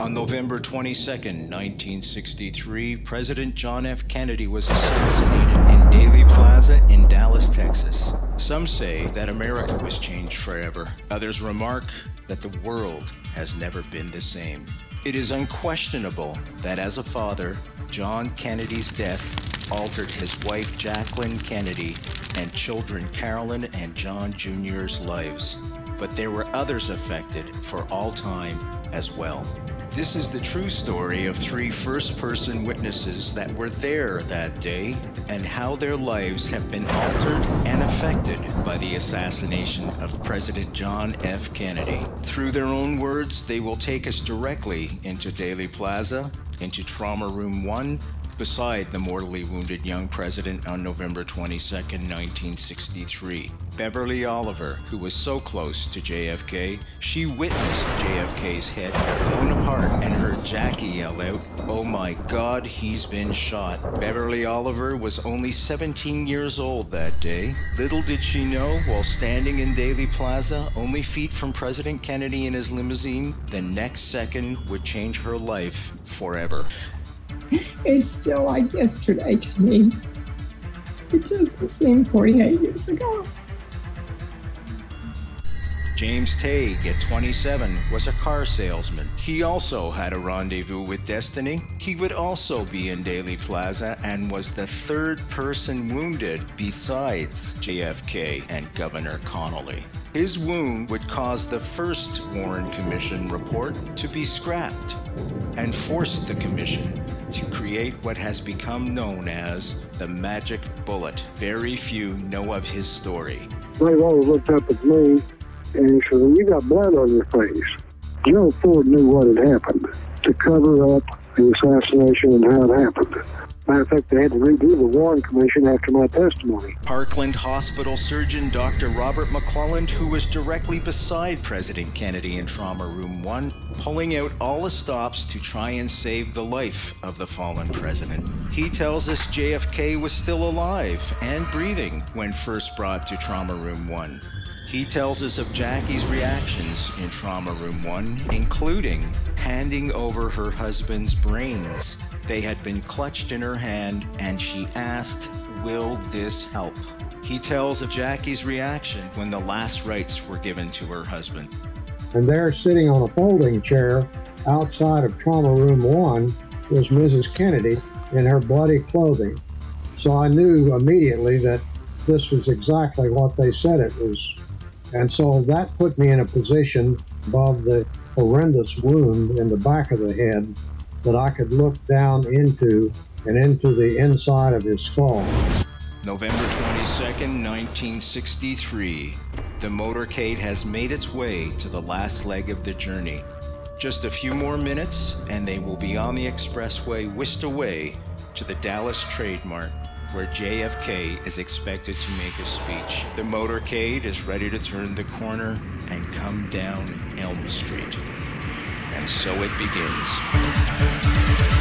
On November 22nd, 1963, President John F. Kennedy was assassinated in Dealey Plaza in Dallas, Texas. Some say that America was changed forever. Others remark that the world has never been the same. It is unquestionable that as a father, John Kennedy's death altered his wife Jacqueline Kennedy and children Carolyn and John Jr.'s lives. But there were others affected for all time as well. This is the true story of three first-person witnesses that were there that day and how their lives have been altered and affected by the assassination of President John F. Kennedy. Through their own words, they will take us directly into Dealey Plaza, into Trauma Room 1, beside the mortally wounded young president on November 22nd, 1963. Beverly Oliver, who was so close to JFK, she witnessed JFK's head blown apart and heard Jackie yell out, "Oh my God, he's been shot." Beverly Oliver was only 17 years old that day. Little did she know, while standing in Dealey Plaza, only feet from President Kennedy in his limousine, the next second would change her life forever. It's still like yesterday to me. It doesn't seem 48 years ago. James Tague, at 27, was a car salesman. He also had a rendezvous with destiny. He would also be in Dealey Plaza and was the third person wounded besides JFK and Governor Connolly. His wound would cause the first Warren Commission report to be scrapped and forced the commission to create what has become known as the magic bullet. Very few know of his story. They've always looked up at me and he said, "You got blood on your face." Gerald Ford knew what had happened to cover up the assassination and how it happened. Matter of fact, they had to redo the Warren Commission after my testimony. Parkland Hospital surgeon Dr. Robert McClelland, who was directly beside President Kennedy in Trauma Room 1, pulling out all the stops to try and save the life of the fallen president. He tells us JFK was still alive and breathing when first brought to Trauma Room 1. He tells us of Jackie's reactions in Trauma Room 1, including handing over her husband's brains. They had been clutched in her hand, and she asked, "Will this help?" He tells of Jackie's reaction when the last rites were given to her husband. And there, sitting on a folding chair outside of Trauma Room 1, was Mrs. Kennedy in her bloody clothing. So I knew immediately that this was exactly what they said it was. And so that put me in a position above the horrendous wound in the back of the head that I could look down into and into the inside of his skull. November 22nd, 1963. The motorcade has made its way to the last leg of the journey. Just a few more minutes and they will be on the expressway whisked away to the Dallas Trade Mart, where JFK is expected to make a speech. The motorcade is ready to turn the corner and come down Elm Street. And so it begins.